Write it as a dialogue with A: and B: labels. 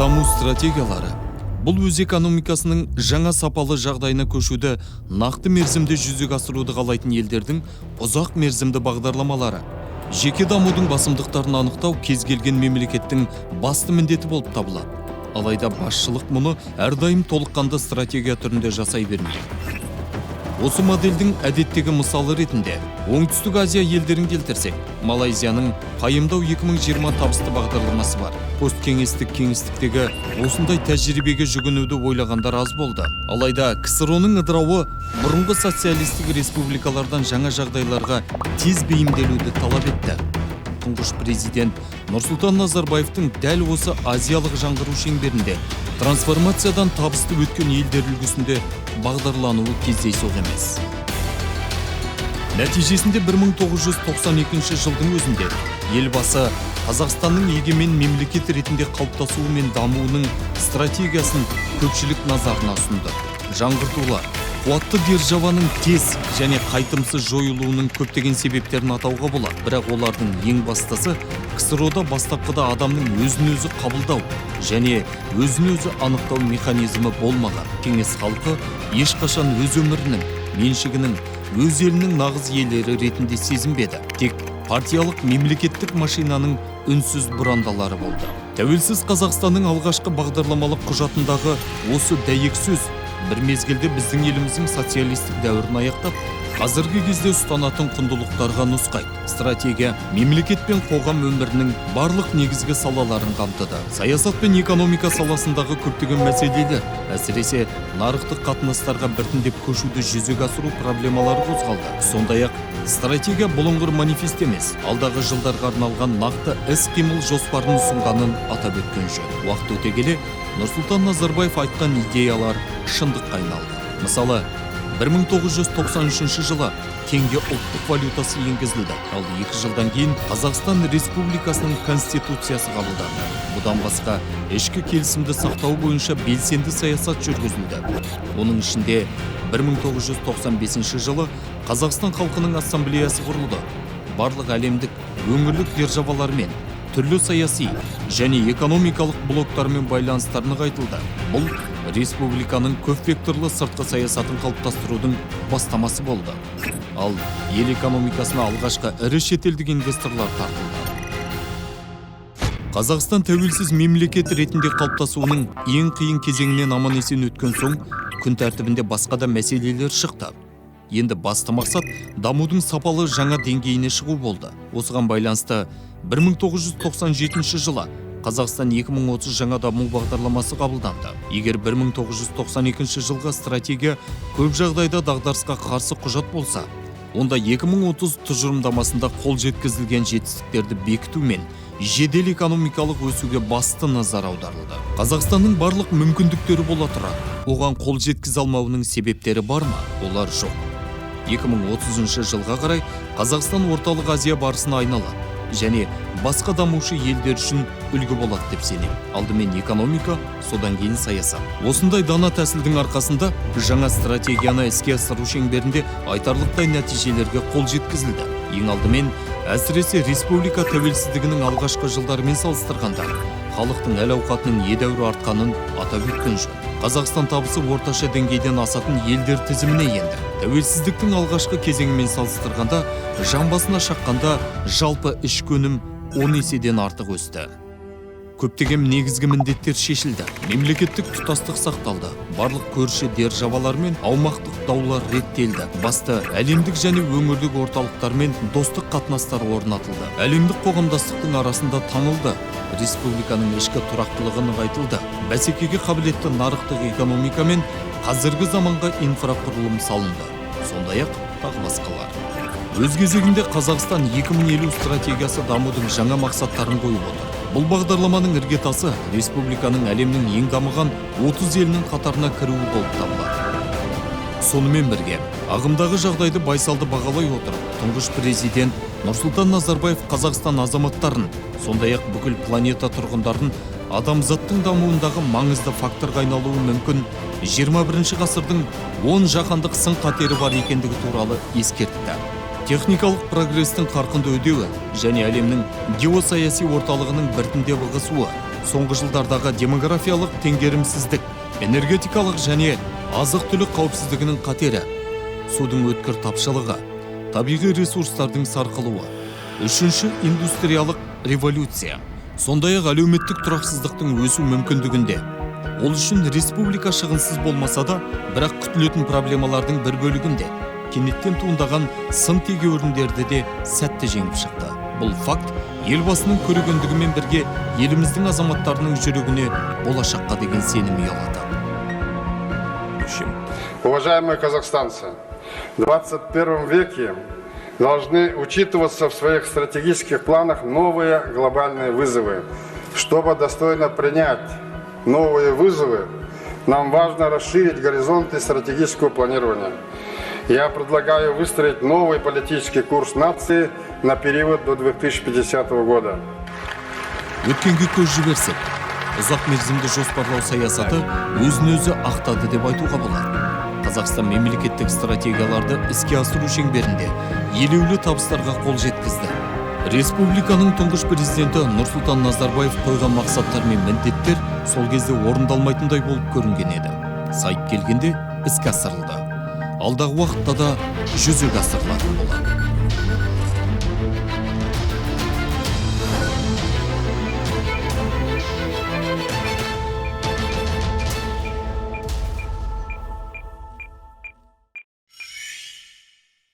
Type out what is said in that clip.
A: даму стратегиялары бұл өз экономикасының жаңа сапалы жағдайына көшуді нақты мерзімде жүзеге асыруды қалайтын елдердің ұзақ мерзімді бағдарламалары. Жеке дамудың басымдықтарын анықтау кез келген мемлекеттің басты міндеті болып табылады. Алайда басшылық мұны әрдайым толыққанды стратегия түрінде жасай бермейді. Осы модельдің әдеттегі мысалы ретінде Оңтүстік Азия елдерін келтірсек, Малайзияның пайымдау 2020 табысты бағдарламасы бар. Посткеңестік кеңістіктегі осындай тәжірибеге жүгінуді ойлағандар аз болды. Алайда КСРО-ның ыдырауы бұрынғы социалистік республикалардан жаңа жағдайларға тез бейімделуді талап етті. Тұңғыш президент Нұрсұлтан Назарбаевтың дәл осы азиялық жаңғыру шеңберінде трансформациядан табысты өткен елдер үлгісінде бағдарлануы кездейсоқ емес. Нәтижесінде 1992 жылдың өзінде елбасы Қазақстанның егемен мемлекет ретінде қалыптасуы мен дамуының стратегиясын көпшілік назарына ұсынды. Жаңғыртулар қуатты державаның тез және қайтымсыз жойылуының көптеген себептерін атауға болады. Бірақ олардың ең бастысы КСРО-да бастапқыда адамның өзін-өзі қабылдау және өзін-өзі анықтау механизмі болмаған. Кеңес халқы ешқашан өз өмірінің, меншігінің, өз елінің нағыз иелері ретінде сезінбеді. Тек партиялық мемлекеттік машинаның үнсіз бұрандалары болды. Тәуелсіз Қазақстанның алғашқы бағдарламалық құжатындағы осы дәйек сөз бір мезгілде біздің еліміздің социалистік дәуірін аяқтап, қазіргі кезде ұстанатын құндылықтарға нұсқайды. Стратегия мемлекет пен қоғам өмірінің барлық негізгі салаларын қамтыды. Саясат пен экономика саласындағы көптеген мәселелер, әсіресе нарықтық қатынастарға біртіндеп көшуді жүзеге асыру проблемалары қозғалды. Сондай-ақ стратегия бұлыңғыр манифест емес, алдағы жылдарға арналған нақты іс-қимыл жоспарын ұсынғанын атап өткен жөн. Уақыт өте келе Нұрсұлтан Назарбаев айтқан идеялар шындыққа айналды. Мысалы, 1993 жылы теңге ұлттық валютасы енгізілді. Ал 2 жылдан кейін Қазақстан Республикасының конституциясы қабылданды. Бұдан басқа ішкі келісімді сақтау бойынша белсенді саясат жүргізілді. Оның ішінде 1995 жылы Қазақстан халқының ассамблеясы құрылды. Барлық әлемдік өңірлік державалармен түрлі саяси және экономикалық блоктармен байланыстар нығайтылды. Бұл республиканың көпвекторлы сыртқы саясатын қалыптастырудың бастамасы болды. Ал ел экономикасына алғашқы ірі шетелдік инвесторлар тартылды. Қазақстан тәуелсіз мемлекет ретінде қалыптасуының ең қиын кезеңінен аман-есен өткен соң, күн тәртібінде басқа да мәселелер шықты. Енді басты мақсат дамудың сапалы жаңа деңгейіне шығу болды. Осыған байланысты 1997 жылы Қазақстан 2030 жаңа даму бағдарламасы қабылданды. Егер 1992 жылғы стратегия көп жағдайда дағдарысқа қарсы құжат болса, онда 2030 тұжырымдамасында қол жеткізілген жетістіктерді бекіту мен жедел экономикалық өсуге басты назар аударылды. Қазақстанның барлық мүмкіндіктері бола тұра, оған қол жеткізе алмауының себептері бар ма? Олар жоқ. 2030 жылға қарай Қазақстан орталық Азия барысына айналады және басқа дамушы елдер үшін үлгі болады деп сенемін. Алдымен экономика, содан кейін саясат. Осындай дана тәсілдің арқасында жаңа стратегияны іске асыру шеңберінде айтарлықтай нәтижелерге қол жеткізілді. Ең алдымен, әсіресе республика тәуелсіздігінің алғашқы жылдарымен салыстырғанда халықтың әл-ауқатының едәуір артқанын атап өткен жөн. Қазақстан табысы орташа деңгейден асатын елдер тізіміне енді. Тәуелсіздіктің алғашқы кезеңімен салыстырғанда жан басына шаққанда жалпы ішкі өнім 10 еседен артық өсті. Көптеген негізгі міндеттер шешілді. Мемлекеттік тұтастық сақталды. Барлық көрші державалармен аумақтық даулар реттелді. Басты әлемдік және өңірлік орталықтармен достық қатынастар орнатылды. Әлемдік қоғамдастықтың арасында танылды. Республиканың ішкі тұрақтылығы нығайтылды. Бәсекеге қабілетті нарықтық экономика мен қазіргі заманға инфрақұрылым салынды. Сондай-ақ тағы басқалар. Өз кезегінде Қазақстан 2050 стратегиясы дамудың жаңа мақсаттарын қойып отыр. Бұл бағдарламаның іргетасы республиканың әлемнің ең дамыған 30 елінің қатарына кіруі болып табылады. Сонымен бірге, ағымдағы жағдайды байсалды бағалай отырып, тұңғыш президент Нұрсұлтан Назарбаев Қазақстан азаматтарын, сондай-ақ бүкіл планета тұрғындарын адамзаттың дамуындағы маңызды факторға айналуы мүмкін 21 ғасырдың 10 жаһандық сын қатері бар екендігі туралы ескертті. Техникалық прогрестің қарқынды өдеуі және әлемнің геосаяси орталығының біртіндеп ығысуы соңғы жылдардағы демографиялық теңгерімсіздік, энергетикалық және азық-түлік қауіпсіздігінің қатері, судың өткір тапшылығы, табиғи ресурстардың сарқылуы, үшінші индустриялық революция, сондай-ақ әлеуметтік тұрақсыздықтың өсу мүмкіндігінде. Ол үшін республика шығынсыз болмаса да, бірақ күтілетін проблемалардың бір бөлігінде кенеттен туындаған сын тегеуріндерді де сәтті жеңіп шықты. Бұл факт елбасының көрегендігімен бірге еліміздің азаматтарының жүрегіне болашаққа деген сенім ұялатады.
B: Уважаемые казахстанцы, в 21 веке должны учитываться в своих стратегических планах новые глобальные вызовы. Чтобы достойно принять новые вызовы, нам важно расширить горизонты стратегического планирования. Я предлагаю выстроить новый политический курс нации на период до 2050 года.
A: Өткенге көз жіберсек, ұзақ мерзімді жоспарлау саясаты өзін-өзі ақтады деп айтуға болады. Қазақстан мемлекеттік стратегияларды іске асыру шеңберінде елеулі табыстарға қол жеткізді. Республиканың тұңғыш президенті Нұрсұлтан Назарбаев қойған мақсаттар мен міндеттер сол кезде орындалмайтындай болып көрінген еді. Сайып келгенде іске асырылды. Алдағы уақытта да жүзеге асырылатын болады.